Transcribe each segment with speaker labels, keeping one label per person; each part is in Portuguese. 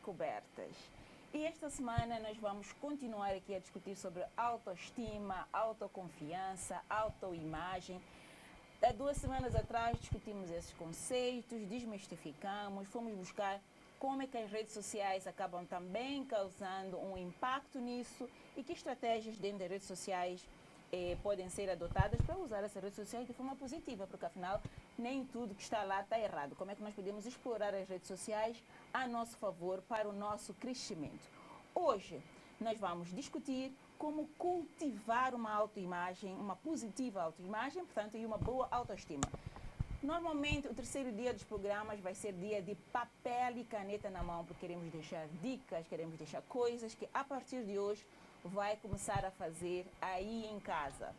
Speaker 1: Descobertas. E esta semana nós vamos continuar aqui a discutir sobre autoestima, autoconfiança, autoimagem. Há 2 semanas atrás discutimos esses conceitos, desmistificamos, fomos buscar como é que as redes sociais acabam também causando um impacto nisso e que estratégias dentro das redes sociais podem ser adotadas para usar essas redes sociais de forma positiva, porque afinal nem tudo que está lá está errado. Como é que nós podemos explorar as redes sociais a nosso favor para o nosso crescimento? Hoje nós vamos discutir como cultivar uma autoimagem, uma positiva autoimagem, portanto, e uma boa autoestima. Normalmente, o terceiro dia dos programas vai ser dia de papel e caneta na mão, porque queremos deixar dicas, queremos deixar coisas que a partir de hoje vai começar a fazer aí em casa.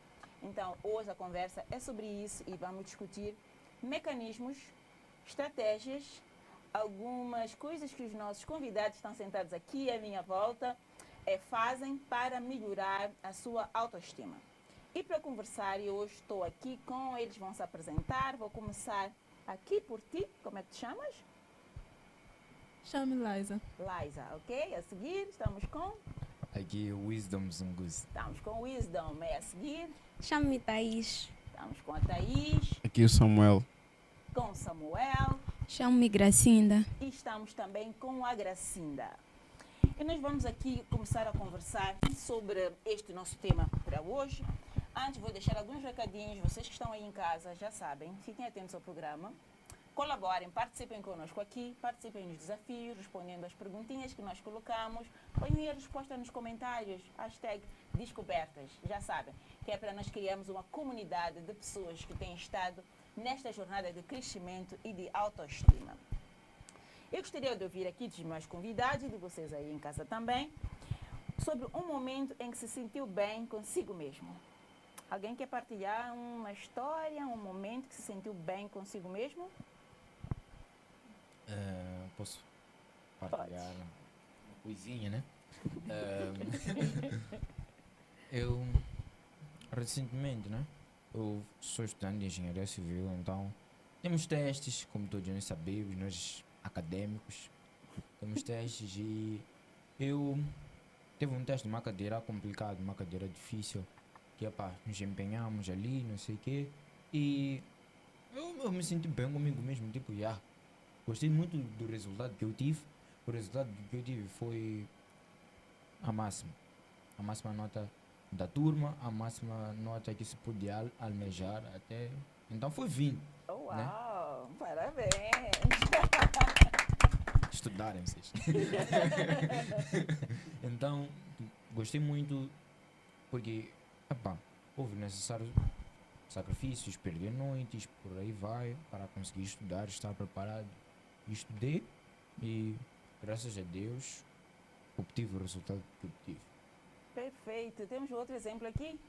Speaker 1: Então, hoje a conversa é sobre isso e vamos discutir mecanismos, estratégias, algumas coisas que os nossos convidados estão sentados aqui à minha volta fazem para melhorar a sua autoestima. E para conversar, eu hoje estou aqui com eles, vão se apresentar. Vou começar aqui por ti. Como é que te chamas?
Speaker 2: Chame Liza.
Speaker 1: Liza, ok? A seguir estamos com...
Speaker 3: Aqui Wisdom Zungus.
Speaker 1: Estamos com Wisdom. A seguir
Speaker 4: Chame-me Thaís.
Speaker 1: estamos com a Thaís,
Speaker 5: Aqui o Samuel.
Speaker 1: com Samuel
Speaker 4: Chame-me Gracinda.
Speaker 1: e estamos também com a Gracinda. E nós vamos aqui começar a conversar sobre este nosso tema para hoje. Antes vou deixar alguns recadinhos, vocês que estão aí em casa já sabem, fiquem atentos ao programa, colaborem, participem conosco aqui, participem nos desafios, respondendo às perguntinhas que nós colocamos, ponham a resposta nos comentários, hashtag Descobertas, já sabem, que é para nós criarmos uma comunidade de pessoas que têm estado nesta jornada de crescimento e de autoestima. Eu gostaria de ouvir aqui dos meus convidados e de vocês aí em casa também, sobre um momento em que se sentiu bem consigo mesmo. Alguém quer partilhar uma história, um momento que se sentiu bem consigo mesmo?
Speaker 3: Posso partilhar uma coisinha, né? Eu, recentemente, né? Eu sou estudante de engenharia civil, então temos testes, como todos nós sabemos, nós acadêmicos, temos testes e eu teve um teste de uma cadeira complicada, uma cadeira difícil, que nos empenhamos ali, não sei o quê, e eu me senti bem comigo mesmo, tipo, gostei muito do resultado que eu tive. O resultado que eu tive foi a máxima nota da turma, a máxima nota que se podia almejar até, então foi 20.
Speaker 1: Oh, uau! Parabéns!
Speaker 3: Estudarem vocês. Então, gostei muito porque, houve necessário sacrifícios, perder noites, por aí vai, para conseguir estudar, estar preparado. Estudei e, graças a Deus, obtive o resultado que obtive.
Speaker 1: Perfeito. Temos outro exemplo aqui?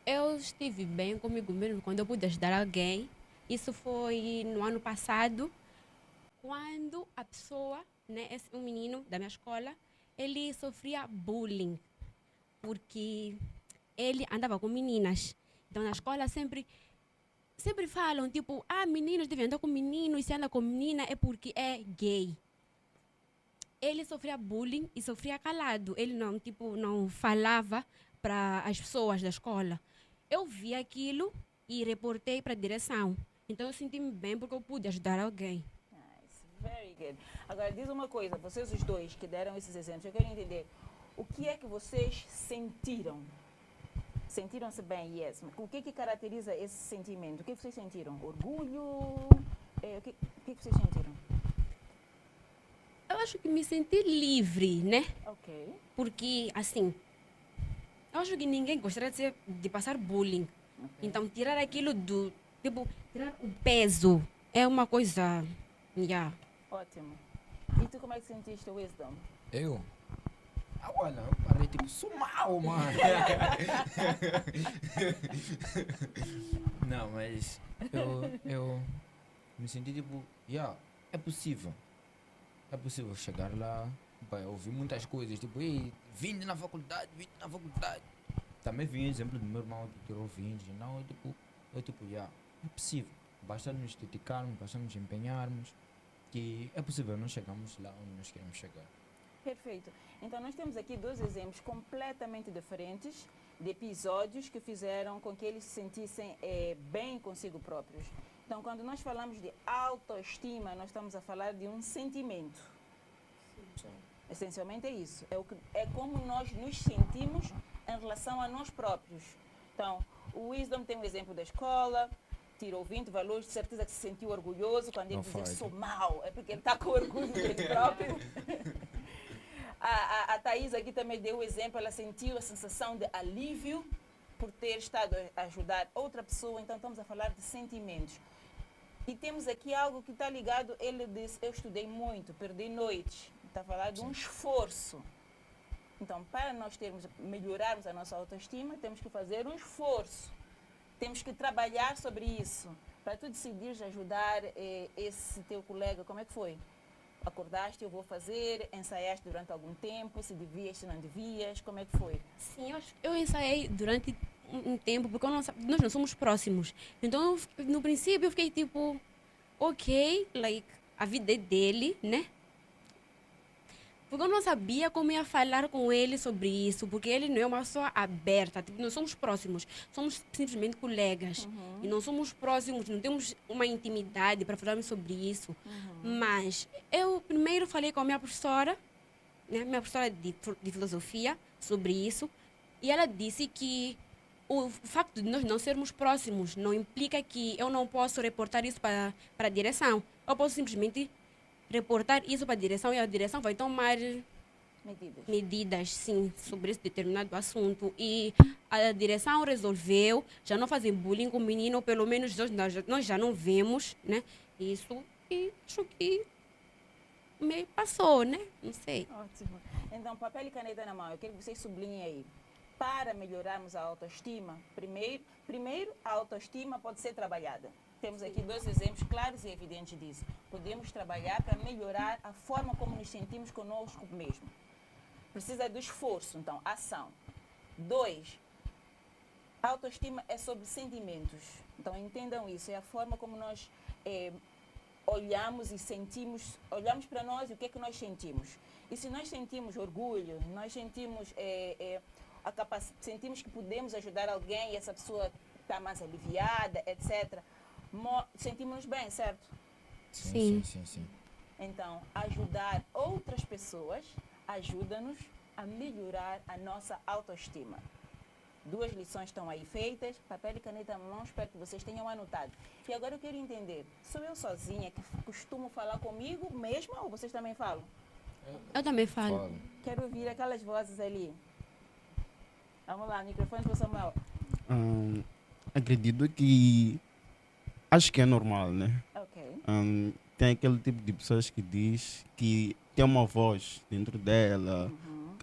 Speaker 4: Eu estive bem comigo mesmo quando eu pude ajudar alguém. Isso foi no ano passado, quando a pessoa, né, um menino da minha escola, ele sofria bullying, porque ele andava com meninas. Então na escola sempre falam, tipo, meninos devem andar com menino, e se anda com menina é porque é gay. Ele sofria bullying e sofria calado. Ele não falava para as pessoas da escola. Eu vi aquilo e reportei para a direção. Então eu senti-me bem porque eu pude ajudar alguém.
Speaker 1: Nice, very good. Agora diz uma coisa, vocês os dois que deram esses exemplos, eu quero entender o que é que vocês sentiram? Sentiram-se bem, yes. O que caracteriza esse sentimento? O que vocês sentiram? Orgulho? O que vocês sentiram?
Speaker 4: Eu acho que me senti livre, né?
Speaker 1: Ok.
Speaker 4: Porque, assim, eu acho que ninguém gostaria de passar bullying.
Speaker 1: Okay.
Speaker 4: Então, tirar aquilo tirar o peso é uma coisa,
Speaker 1: Ótimo. E tu como é que sentiste o Wisdom?
Speaker 3: Eu falei, tipo, sou mal, mano. Não, mas eu me senti tipo, é possível. É possível chegar lá, vai ouvir muitas coisas, tipo, vindo na faculdade. Também vi exemplo do meu irmão que tirou 20, não, é possível. Basta nos dedicarmos, basta nos empenharmos que é possível nós chegamos lá onde nós queremos chegar.
Speaker 1: Perfeito. Então, nós temos aqui dois exemplos completamente diferentes de episódios que fizeram com que eles se sentissem bem consigo próprios. Então, quando nós falamos de autoestima, nós estamos a falar de um sentimento. Essencialmente é isso. É como nós nos sentimos em relação a nós próprios. Então, o Wisdom tem um exemplo da escola, tirou 20 valores, de certeza que se sentiu orgulhoso quando ele dizia sou mau, é porque ele está com orgulho dele próprio. A Thaís aqui também deu o exemplo, ela sentiu a sensação de alívio por ter estado a ajudar outra pessoa, então estamos a falar de sentimentos. E temos aqui algo que está ligado, ele disse, eu estudei muito, perdi noites, está a falar de um esforço. Então, para nós melhorarmos a nossa autoestima, temos que fazer um esforço. Temos que trabalhar sobre isso. Para tu decidires ajudar esse teu colega, como é que foi? Acordaste, eu vou fazer, ensaiaste durante algum tempo, se devias, se não devias, como é que foi?
Speaker 4: Sim, eu ensaiei durante um tempo, porque nós não somos próximos. Então, no princípio, eu fiquei tipo, ok, like, a vida é dele, né? Porque eu não sabia como ia falar com ele sobre isso, porque ele não é uma pessoa aberta. Tipo, nós somos próximos, somos simplesmente colegas. E não somos próximos, não temos uma intimidade para falarmos sobre isso. Mas eu primeiro falei com a minha professora, né, minha professora de filosofia, sobre isso. E ela disse que o facto de nós não sermos próximos não implica que eu não posso reportar isso para a direção. Eu posso simplesmente reportar isso para a direção e a direção vai tomar medidas, sim, sobre esse determinado assunto. E a direção resolveu já não fazer bullying com o menino, ou pelo menos nós já não vemos, né? Isso, e acho que me passou, né? Não sei.
Speaker 1: Ótimo. Então, papel e caneta na mão, eu quero que vocês sublinhem aí. Para melhorarmos a autoestima, primeiro a autoestima pode ser trabalhada. Temos aqui dois exemplos claros e evidentes disso. Podemos trabalhar para melhorar a forma como nos sentimos conosco mesmo. Precisa do esforço, então, ação. 2, a autoestima é sobre sentimentos. Então, entendam isso, é a forma como nós olhamos e sentimos, olhamos para nós e o que é que nós sentimos. E se nós sentimos orgulho, nós sentimos, sentimos que podemos ajudar alguém e essa pessoa está mais aliviada, etc., sentimos-nos bem, certo?
Speaker 4: Sim.
Speaker 1: Então, ajudar outras pessoas ajuda-nos a melhorar a nossa autoestima. 2 lições estão aí feitas, papel e caneta na mão, espero que vocês tenham anotado. E agora eu quero entender, sou eu sozinha que costumo falar comigo mesma ou vocês também falam?
Speaker 4: Eu também falo.
Speaker 1: Quero ouvir aquelas vozes ali. Vamos lá, microfone para o Samuel.
Speaker 2: Acredito que acho que é normal, né?
Speaker 1: Ok.
Speaker 2: Tem aquele tipo de pessoas que diz que tem uma voz dentro dela,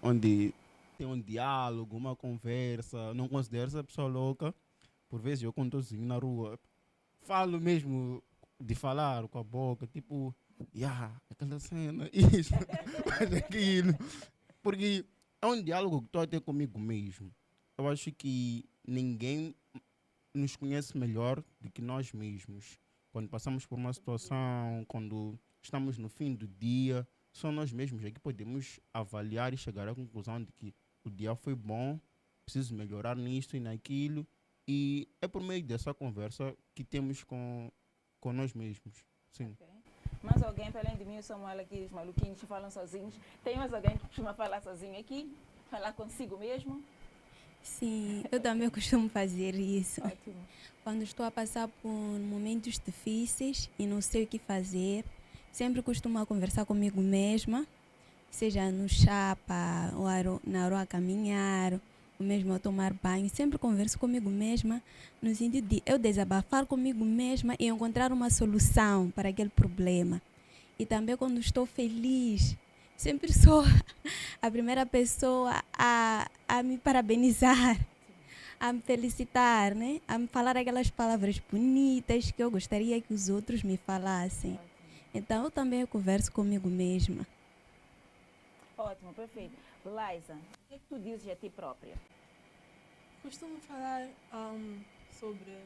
Speaker 2: onde tem um diálogo, uma conversa, não considero essa pessoa louca. Por vezes eu, quando estou sozinho na rua, falo mesmo de falar com a boca, tipo, aquela cena, isso, mas aquilo. Porque é um diálogo que estou a ter comigo mesmo. Eu acho que ninguém nos conhece melhor do que nós mesmos. Quando passamos por uma situação, quando estamos no fim do dia, só nós mesmos é que podemos avaliar e chegar à conclusão de que o dia foi bom, preciso melhorar nisto e naquilo. E é por meio dessa conversa que temos com nós mesmos. Sim.
Speaker 1: Okay. Mais alguém, para além de mim, o Samuel aqui, os maluquinhos que falam sozinhos, tem mais alguém que costuma falar sozinho aqui? Falar consigo mesmo?
Speaker 5: Sim, eu também costumo fazer isso.
Speaker 1: Ótimo.
Speaker 5: Quando estou a passar por momentos difíceis e não sei o que fazer, sempre costumo conversar comigo mesma, seja no chapa, ou na rua a caminhar, ou mesmo a tomar banho. Sempre converso comigo mesma no sentido de eu desabafar comigo mesma e encontrar uma solução para aquele problema. E também quando estou feliz, sempre sou a primeira pessoa a me parabenizar, a me felicitar, né? A me falar aquelas palavras bonitas que eu gostaria que os outros me falassem. Então, eu também converso comigo mesma.
Speaker 1: Ótimo, perfeito. Liza, o que tu dizes a ti própria?
Speaker 6: Costumo falar sobre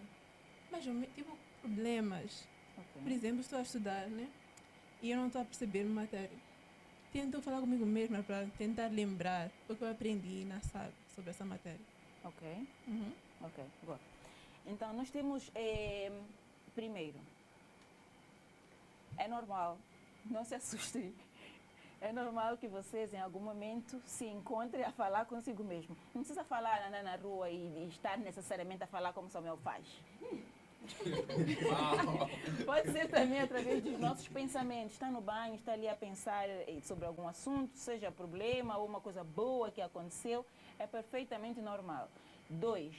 Speaker 6: mais ou menos, tipo, problemas.
Speaker 1: Okay.
Speaker 6: Por exemplo, estou a estudar, né? e eu não estou a perceber a matéria. Tento falar comigo mesma para tentar lembrar o que eu aprendi na sala sobre essa matéria.
Speaker 1: Ok,
Speaker 6: Uhum.
Speaker 1: ok, boa. Então, nós temos, primeiro, é normal, não se assustem. É normal que vocês, em algum momento, se encontrem a falar consigo mesmo. Não precisa falar andar na rua e estar necessariamente a falar como Samuel faz. Pode ser também através dos nossos pensamentos. Está no banho, está ali a pensar sobre algum assunto, seja problema ou uma coisa boa que aconteceu. É perfeitamente normal. 2.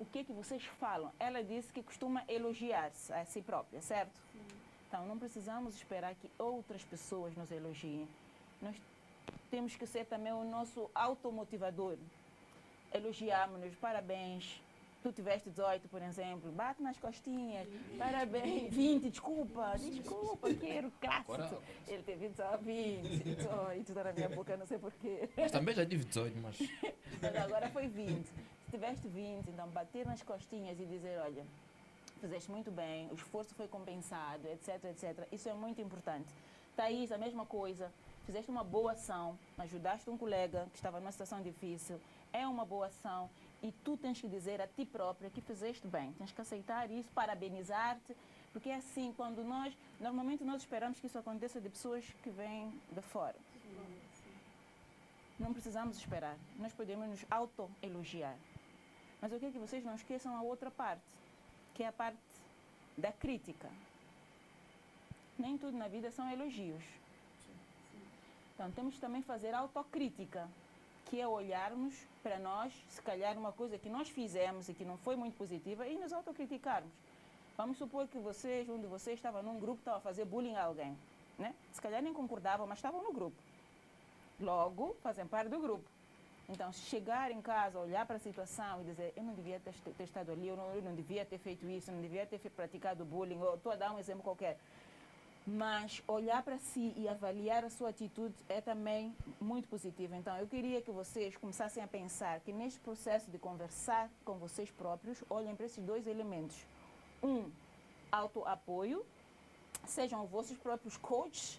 Speaker 1: O que é que vocês falam? Ela disse que costuma elogiar-se a si própria, certo? Sim. Então, não precisamos esperar que outras pessoas nos elogiem. Nós temos que ser também o nosso automotivador. Elogiarmos-nos, parabéns. Tu tiveste 18, por exemplo, bate nas costinhas, parabéns, 20, desculpa, quero clássico. Ele teve 20, 18, está na minha boca, não sei porquê.
Speaker 3: Mas também já tive 18, mas...
Speaker 1: Mas agora foi 20. Se tiveste 20, então bater nas costinhas e dizer, olha, fizeste muito bem, o esforço foi compensado, etc, etc. Isso é muito importante. Thaís, a mesma coisa, fizeste uma boa ação, ajudaste um colega que estava numa situação difícil, é uma boa ação. E tu tens que dizer a ti própria que fizeste bem. Tens que aceitar isso, parabenizar-te, porque é assim, quando normalmente nós esperamos que isso aconteça de pessoas que vêm de fora. Não precisamos esperar, nós podemos nos auto-elogiar. Mas o que é que vocês não esqueçam a outra parte, que é a parte da crítica. Nem tudo na vida são elogios. Então temos que também fazer autocrítica, que é olharmos para nós, se calhar uma coisa que nós fizemos e que não foi muito positiva, e nos autocriticarmos. Vamos supor que um de vocês estava num grupo, estava a fazer bullying a alguém, né? Se calhar nem concordavam, mas estavam no grupo. Logo, fazem parte do grupo. Então, se chegar em casa, olhar para a situação e dizer, eu não devia ter estado ali, eu não devia ter feito isso, eu não devia ter praticado bullying, ou estou a dar um exemplo qualquer. Mas olhar para si e avaliar a sua atitude é também muito positivo. Então, eu queria que vocês começassem a pensar que neste processo de conversar com vocês próprios, olhem para esses dois elementos. Autoapoio, sejam vossos próprios coaches,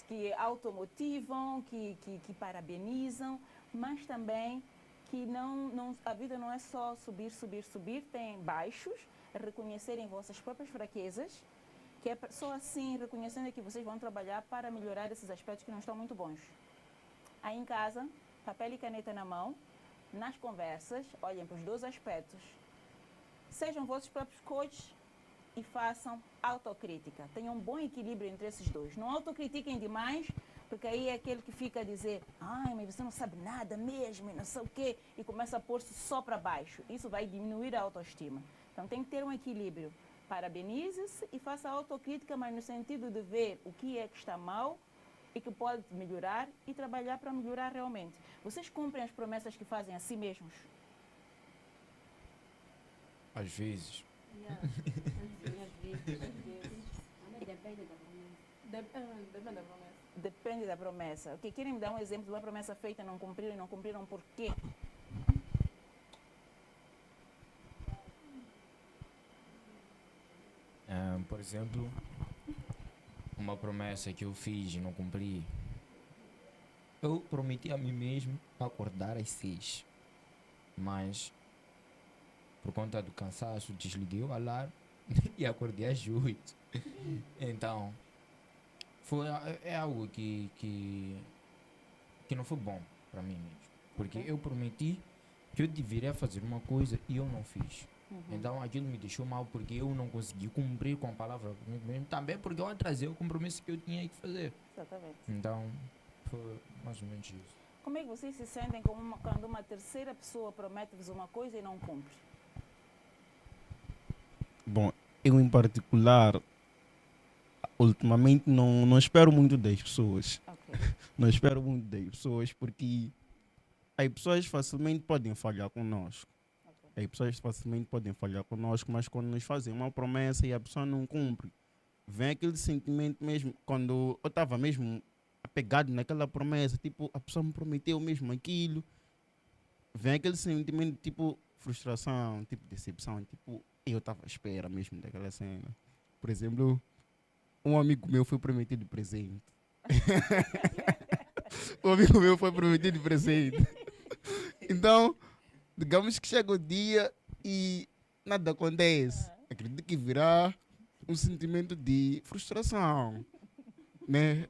Speaker 1: que automotivam, que parabenizam, mas também que a vida não é só subir, subir, subir, tem baixos, reconhecerem vossas próprias fraquezas, que é só assim, reconhecendo que vocês vão trabalhar para melhorar esses aspectos que não estão muito bons. Aí em casa, papel e caneta na mão, nas conversas, olhem para os dois aspectos. Sejam vossos próprios coaches e façam autocrítica. Tenham um bom equilíbrio entre esses dois. Não autocritiquem demais, porque aí é aquele que fica a dizer, ai, mas você não sabe nada mesmo, e não sei o quê, e começa a pôr-se só para baixo. Isso vai diminuir a autoestima. Então tem que ter um equilíbrio. Parabenize-se e faça autocrítica, mas no sentido de ver o que é que está mal e que pode melhorar e trabalhar para melhorar realmente. Vocês cumprem as promessas que fazem a si mesmos?
Speaker 3: Às vezes.
Speaker 6: Depende da promessa.
Speaker 1: Depende da promessa. Okay, querem me dar um exemplo de uma promessa feita e não cumpriram por quê?
Speaker 3: Por exemplo, uma promessa que eu fiz e não cumpri. Eu prometi a mim mesmo acordar às 6, mas por conta do cansaço desliguei o alarme e acordei às 8. Então, é algo que não foi bom para mim mesmo, porque eu prometi que eu deveria fazer uma coisa e eu não fiz. Então aquilo me deixou mal porque eu não consegui cumprir com a palavra comigo mesmo, também porque eu atrasei o compromisso que eu tinha que fazer.
Speaker 1: Exatamente.
Speaker 3: Então foi mais ou menos isso.
Speaker 1: Como é que vocês se sentem quando uma terceira pessoa promete-vos uma coisa e não cumpre?
Speaker 2: Bom, eu em particular, ultimamente não espero muito das pessoas.
Speaker 1: Okay.
Speaker 2: Não espero muito das pessoas porque as pessoas facilmente podem falhar conosco. As pessoas facilmente podem falhar conosco, mas quando nos fazem uma promessa e a pessoa não cumpre, vem aquele sentimento mesmo, quando eu estava mesmo apegado naquela promessa, tipo, a pessoa me prometeu mesmo aquilo, vem aquele sentimento tipo frustração, tipo decepção, tipo, eu estava à espera mesmo daquela cena. Por exemplo, um amigo meu foi prometido de presente. Um amigo meu foi prometido de presente. Então, digamos que chega o dia e nada acontece. Acredito que virá um sentimento de frustração, né?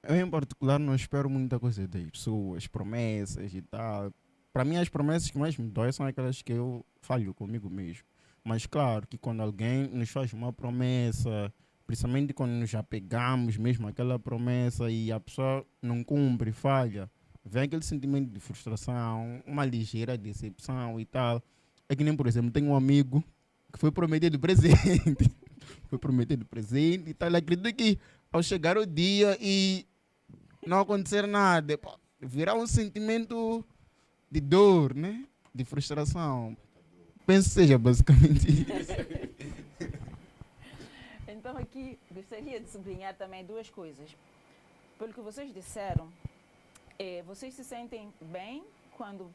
Speaker 2: Eu, em particular, não espero muita coisa das pessoas, promessas e tal. Para mim, as promessas que mais me doem são aquelas que eu falho comigo mesmo. Mas, claro, que quando alguém nos faz uma promessa, principalmente quando nos apegamos mesmo àquela promessa e a pessoa não cumpre, falha, vem aquele sentimento de frustração, uma ligeira decepção e tal. É que nem, por exemplo, tenho um amigo que foi prometido presente. Foi prometido presente e tal. Ele acredita que ao chegar o dia e não acontecer nada, pá, virá um sentimento de dor, né? De frustração. Penso que seja basicamente isso.
Speaker 1: Então aqui gostaria de sublinhar também duas coisas. Pelo que vocês disseram, vocês se sentem bem quando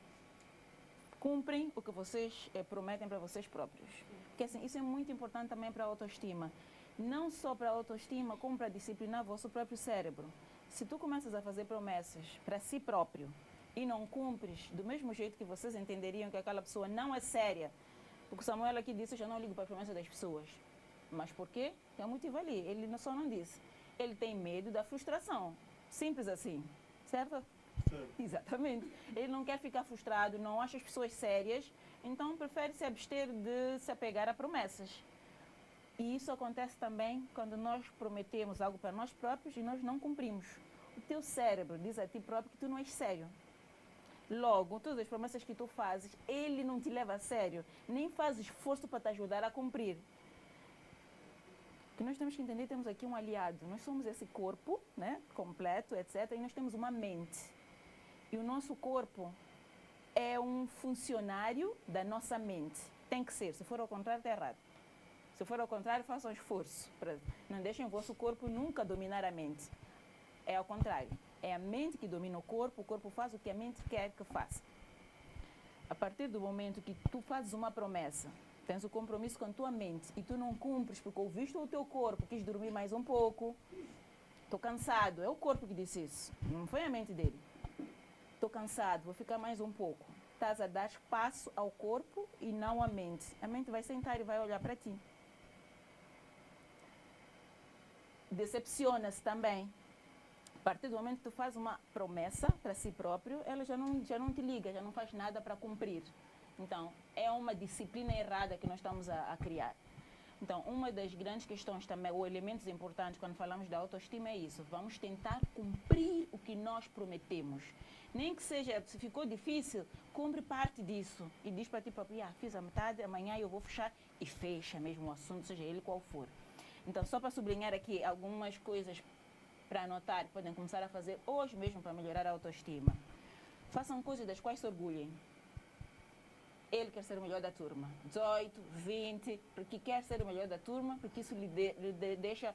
Speaker 1: cumprem o que vocês prometem para vocês próprios. Porque assim, isso é muito importante também para a autoestima. Não só para a autoestima, como para disciplinar o vosso próprio cérebro. Se tu começas a fazer promessas para si próprio e não cumpres do mesmo jeito que vocês entenderiam que aquela pessoa não é séria, porque o Samuel aqui disse, eu já não ligo para a promessa das pessoas. Mas por quê? Tem um motivo ali. Ele só não disse. Ele tem medo da frustração. Simples assim. Certo? Exatamente. Ele não quer ficar frustrado, não acha as pessoas sérias, então prefere se abster de se apegar a promessas. E isso acontece também quando nós prometemos algo para nós próprios e nós não cumprimos. O teu cérebro diz a ti próprio que tu não és sério. Logo, todas as promessas que tu fazes, ele não te leva a sério, nem faz esforço para te ajudar a cumprir. O que nós temos que entender, temos aqui um aliado. Nós somos esse corpo, né, completo, etc. E nós temos uma mente. E o nosso corpo é um funcionário da nossa mente. Tem que ser. Se for ao contrário, está errado. Se for ao contrário, façam esforço. Não deixem o vosso corpo nunca dominar a mente. É ao contrário. É a mente que domina o corpo faz o que a mente quer que faça. A partir do momento que tu fazes uma promessa, tens o compromisso com a tua mente e tu não cumpres porque ouviste o teu corpo, quis dormir mais um pouco, estou cansado, é o corpo que disse isso, não foi a mente dele. Estou cansado, vou ficar mais um pouco. Estás a dar espaço ao corpo e não à mente. A mente vai sentar e vai olhar para ti. Decepciona-se também. A partir do momento que tu faz uma promessa para si próprio, ela já não te liga, já não faz nada para cumprir. Então, é uma disciplina errada que nós estamos a criar. Então, uma das grandes questões também, ou elementos importantes quando falamos da autoestima é isso. Vamos tentar cumprir o que nós prometemos. Nem que seja, se ficou difícil, cumpre parte disso. E diz para ti próprio, fiz a metade, amanhã eu vou fechar e fecha mesmo o assunto, seja ele qual for. Então, só para sublinhar aqui algumas coisas para anotar, podem começar a fazer hoje mesmo para melhorar a autoestima. Façam coisas das quais se orgulhem. Ele quer ser o melhor da turma. 18, 20, porque quer ser o melhor da turma, porque isso lhe deixa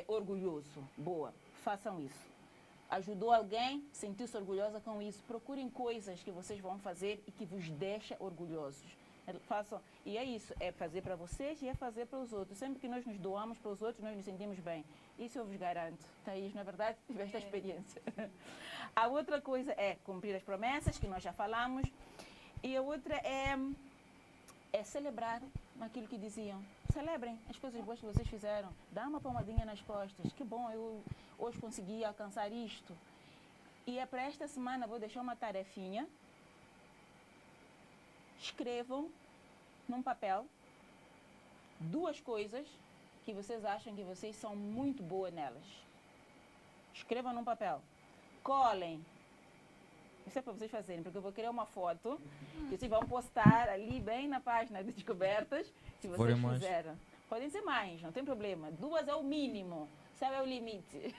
Speaker 1: orgulhoso. Boa, façam isso. Ajudou alguém, sentiu-se orgulhosa com isso. Procurem coisas que vocês vão fazer e que vos deixa orgulhosos. Façam. E é isso, é fazer para vocês e é fazer para os outros. Sempre que nós nos doamos para os outros, nós nos sentimos bem. Isso eu vos garanto. Thaís, na verdade, tive esta experiência. A outra coisa é cumprir as promessas, que nós já falamos. E a outra é celebrar aquilo que diziam. Celebrem as coisas boas que vocês fizeram. Dá uma palmadinha nas costas. Que bom, eu hoje consegui alcançar isto. E é para esta semana, vou deixar uma tarefinha. Escrevam num papel 2 coisas que vocês acham que vocês são muito boas nelas. Escrevam num papel. Colhem. Isso é para vocês fazerem, porque eu vou criar uma foto que vocês vão postar ali bem na página de descobertas, se vocês fizeram. Podem ser mais, não tem problema. 2 é o mínimo, sabe, é o limite.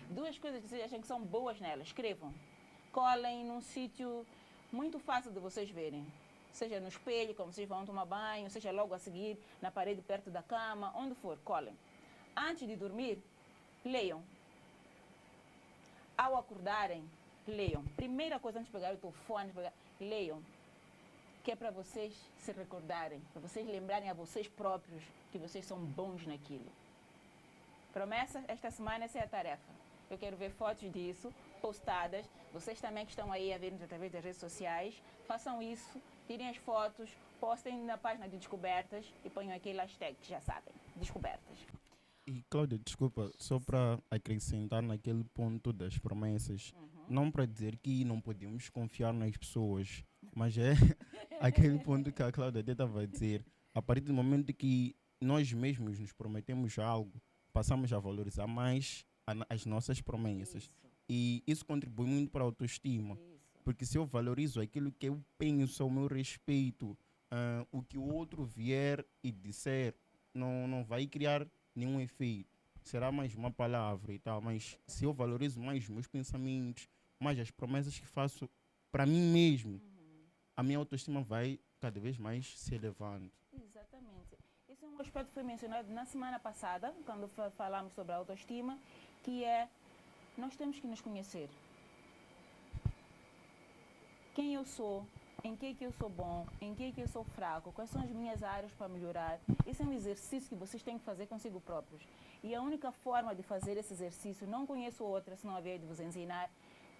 Speaker 1: 2 coisas que vocês acham que são boas nelas, escrevam. Colhem num sítio muito fácil de vocês verem. Seja no espelho, quando vocês vão tomar banho, seja logo a seguir, na parede perto da cama, onde for, colhem. Antes de dormir, leiam. Ao acordarem, leiam. Primeira coisa, antes de pegar o telefone, leiam. que é para vocês se recordarem, para vocês lembrarem a vocês próprios que vocês são bons naquilo. Promessa? Esta semana essa é a tarefa. Eu quero ver fotos disso postadas. Vocês também que estão aí a ver-nos através das redes sociais, façam isso, tirem as fotos, postem na página de descobertas e ponham aquele hashtag que já sabem, descobertas.
Speaker 2: E Cláudia, desculpa, só para acrescentar naquele ponto das promessas, não para dizer que não podemos confiar nas pessoas, mas é aquele ponto que a Cláudia até estava a dizer, a partir do momento que nós mesmos nos prometemos algo, passamos a valorizar mais as nossas promessas.
Speaker 1: Isso.
Speaker 2: E isso contribui muito para a autoestima,
Speaker 1: Isso.
Speaker 2: porque se eu valorizo aquilo que eu penso, ao meu respeito, o que o outro vier e disser, não vai criar nenhum efeito. Será mais uma palavra e tal, mas se eu valorizo mais os meus pensamentos, mais as promessas que faço para mim mesmo, a minha autoestima vai cada vez mais se elevando.
Speaker 1: Exatamente. Esse é um aspecto que foi mencionado na semana passada, quando falamos sobre a autoestima, que é, nós temos que nos conhecer. Quem eu sou, em que eu sou bom, em que eu sou fraco, quais são as minhas áreas para melhorar. Esse é um exercício que vocês têm que fazer consigo próprios. E a única forma de fazer esse exercício, não conheço outra, senão a ver de vos ensinar,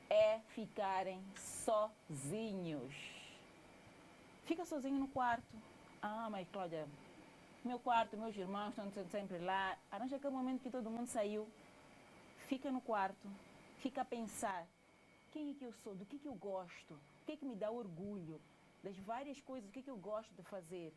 Speaker 1: é ficarem sozinhos. Fica sozinho no quarto. Ah, mas Cláudia, meu quarto, meus irmãos estão sempre lá. Arranja aquele momento que todo mundo saiu. Fica no quarto, fica a pensar. Quem é que eu sou? Do que eu gosto? O que é que me dá orgulho? Das várias coisas, o que é que eu gosto de fazer?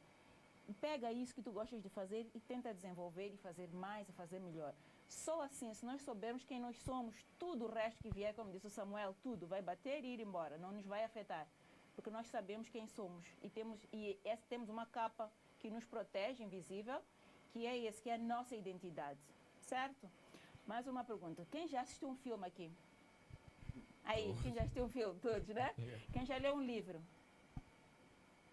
Speaker 1: Pega isso que tu gostas de fazer e tenta desenvolver e fazer mais e fazer melhor. Só assim, se nós soubermos quem nós somos, tudo o resto que vier, como disse o Samuel, tudo vai bater e ir embora, não nos vai afetar. Porque nós sabemos quem somos e temos uma capa que nos protege, invisível, que é a nossa identidade, certo? Mais uma pergunta, quem já assistiu um filme aqui? Aí, quem já assistiu um filme? Todos, né? Quem já leu um livro?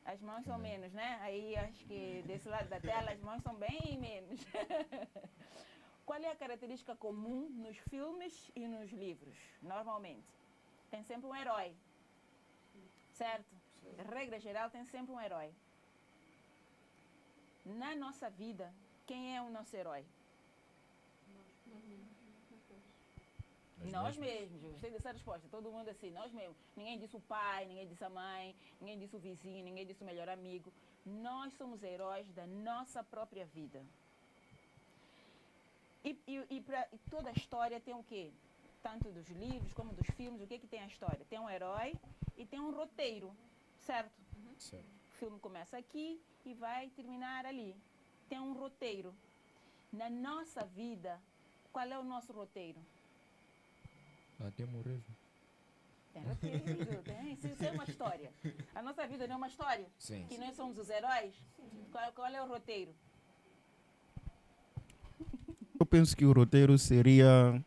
Speaker 1: As mãos são menos, né? Aí acho que desse lado da tela as mãos são bem menos. Qual é a característica comum nos filmes e nos livros, normalmente? Tem sempre um herói, certo? Regra geral, tem sempre um herói. Na nossa vida, quem é o nosso herói? Nós mesmos. Gostei dessa resposta. Todo mundo assim, nós mesmos. Ninguém disse o pai, ninguém disse a mãe, ninguém disse o vizinho, ninguém disse o melhor amigo. Nós somos heróis da nossa própria vida. E toda a história tem o quê? Tanto dos livros como dos filmes, o que tem a história? Tem um herói e tem um roteiro, certo?
Speaker 3: Certo.
Speaker 1: O filme começa aqui e vai terminar ali. Tem um roteiro. Na nossa vida, qual é o nosso roteiro?
Speaker 3: Até morrer.
Speaker 1: Tem roteiro, tem. Isso é uma história. A nossa vida não é uma história?
Speaker 3: Sim.
Speaker 1: Que nós somos os heróis? Qual é o roteiro?
Speaker 2: Eu penso que o roteiro seria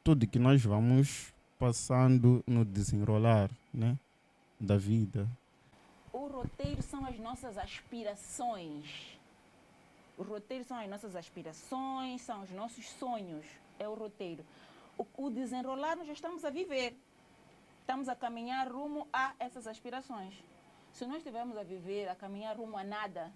Speaker 2: tudo que nós vamos passando no desenrolar, né, da vida.
Speaker 1: O roteiro são as nossas aspirações. O roteiro são as nossas aspirações, são os nossos sonhos. É o roteiro. O desenrolar nós já estamos a viver. Estamos a caminhar rumo a essas aspirações. Se nós estivermos a viver, a caminhar rumo a nada,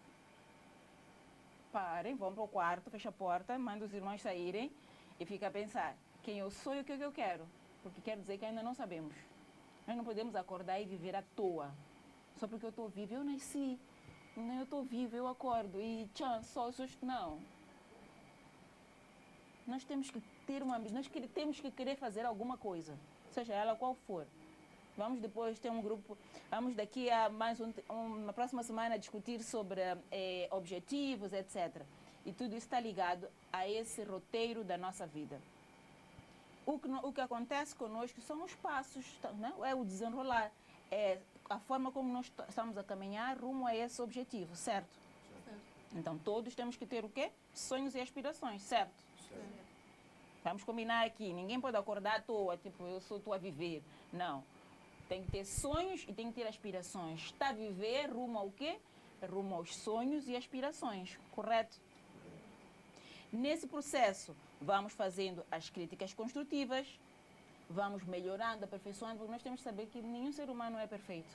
Speaker 1: parem, vão para o quarto, fecha a porta, manda os irmãos saírem e fica a pensar quem eu sou e o que eu quero. Porque quer dizer que ainda não sabemos. Nós não podemos acordar e viver à toa. Só porque eu estou vivo, eu nasci. Não, eu estou vivo, eu acordo e tchan, só não. Nós temos que ter nós temos que querer fazer alguma coisa, seja ela qual for. Vamos depois ter um grupo, vamos daqui a mais uma próxima semana discutir sobre objetivos, etc. E tudo isso está ligado a esse roteiro da nossa vida. O que acontece conosco são os passos, né? É o desenrolar, é a forma como nós estamos a caminhar rumo a esse objetivo, certo? Então todos temos que ter o quê? Sonhos e aspirações, certo? Vamos combinar aqui, ninguém pode acordar à toa, tipo, eu só estou a viver. Não. Tem que ter sonhos e tem que ter aspirações. Está a viver rumo ao quê? Rumo aos sonhos e aspirações, correto? Nesse processo, vamos fazendo as críticas construtivas, vamos melhorando, aperfeiçoando, porque nós temos que saber que nenhum ser humano é perfeito.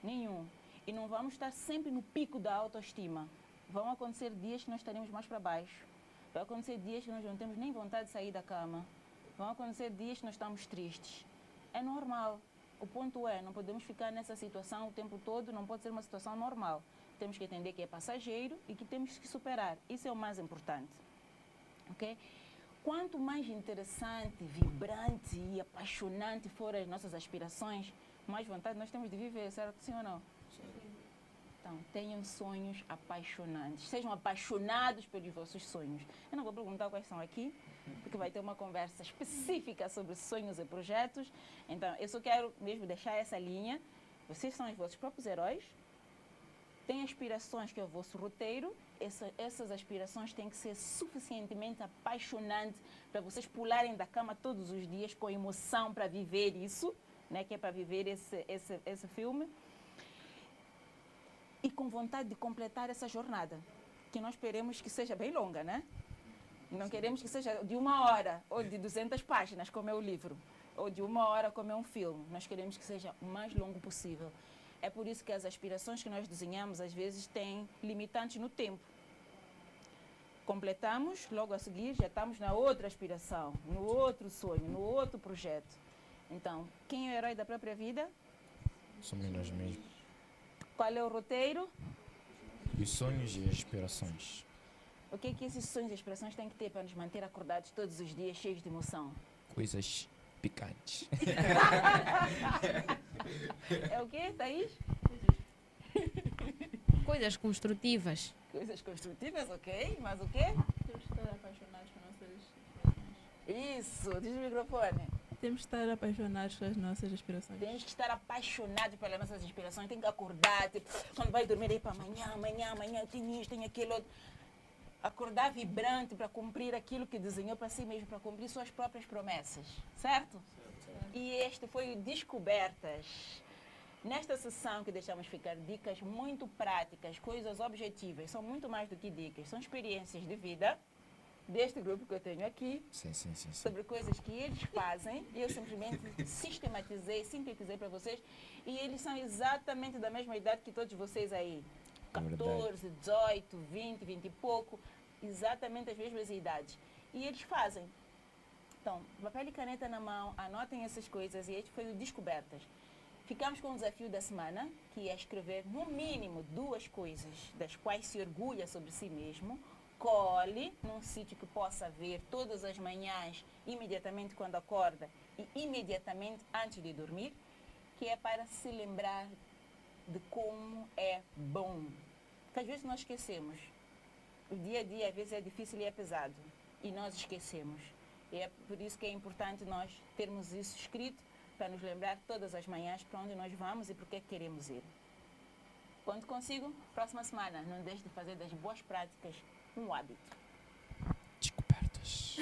Speaker 1: Nenhum. E não vamos estar sempre no pico da autoestima. Vão acontecer dias que nós estaremos mais para baixo. Vai acontecer dias que nós não temos nem vontade de sair da cama. Vão acontecer dias que nós estamos tristes. É normal. O ponto é, não podemos ficar nessa situação o tempo todo, não pode ser uma situação normal. Temos que entender que é passageiro e que temos que superar. Isso é o mais importante. Ok? Quanto mais interessante, vibrante e apaixonante forem as nossas aspirações, mais vontade nós temos de viver, certo? Sim ou não? Então, tenham sonhos apaixonantes. Sejam apaixonados pelos vossos sonhos. Eu não vou perguntar quais são aqui, porque vai ter uma conversa específica sobre sonhos e projetos. Então, eu só quero mesmo deixar essa linha. Vocês são os vossos próprios heróis. Têm aspirações que é o vosso roteiro. Essas aspirações têm que ser suficientemente apaixonantes para vocês pularem da cama todos os dias com emoção para viver isso, né? Que é para viver esse filme. E com vontade de completar essa jornada, que nós queremos que seja bem longa, né? Não queremos que seja de 1 hora ou de 200 páginas, como é o livro, ou de 1 hora, como é um filme. Nós queremos que seja o mais longo possível. É por isso que as aspirações que nós desenhamos, às vezes, têm limitantes no tempo. Completamos, logo a seguir, já estamos na outra aspiração, no outro sonho, no outro projeto. Então, quem é o herói da própria vida?
Speaker 3: Somos nós mesmos.
Speaker 1: Qual é o roteiro?
Speaker 3: Os sonhos e as aspirações.
Speaker 1: O que é que esses sonhos e aspirações têm que ter para nos manter acordados todos os dias, cheios de emoção?
Speaker 3: Coisas picantes.
Speaker 1: É o quê, Thaís?
Speaker 4: Coisas construtivas.
Speaker 1: Coisas construtivas, ok. Mas o quê?
Speaker 6: Temos que estar apaixonados com nossas aspirações.
Speaker 1: Isso, diz o microfone.
Speaker 6: Temos que estar apaixonados com as nossas aspirações.
Speaker 1: Temos que estar apaixonados pelas nossas inspirações. Tem que acordar, tipo, quando vai dormir, aí para amanhã, eu tenho isso, tenho aquilo outro. Acordar vibrante para cumprir aquilo que desenhou para si mesmo, para cumprir suas próprias promessas, certo? E este foi o Descobertas. Nesta sessão que deixamos ficar dicas muito práticas, coisas objetivas, são muito mais do que dicas, são experiências de vida deste grupo que eu tenho aqui,
Speaker 3: Sim.
Speaker 1: sobre coisas que eles fazem, e eu simplesmente sistematizei, sintetizei para vocês, e eles são exatamente da mesma idade que todos vocês aí.
Speaker 3: É verdade.
Speaker 1: 14, 18, 20, 20 e pouco, exatamente as mesmas idades. E eles fazem. Então, papel e caneta na mão, anotem essas coisas, e este foi o Descobertas. Ficamos com o desafio da semana, que é escrever no mínimo 2 coisas das quais se orgulha sobre si mesmo. Cole num sítio que possa ver todas as manhãs, imediatamente quando acorda e imediatamente antes de dormir, que é para se lembrar de como é bom. Porque às vezes nós esquecemos. O dia a dia às vezes é difícil e é pesado. E nós esquecemos. E é por isso que é importante nós termos isso escrito para nos lembrar todas as manhãs para onde nós vamos e por que queremos ir. Quando consigo, próxima semana, não deixe de fazer das boas práticas um hábito.
Speaker 3: Descobertas.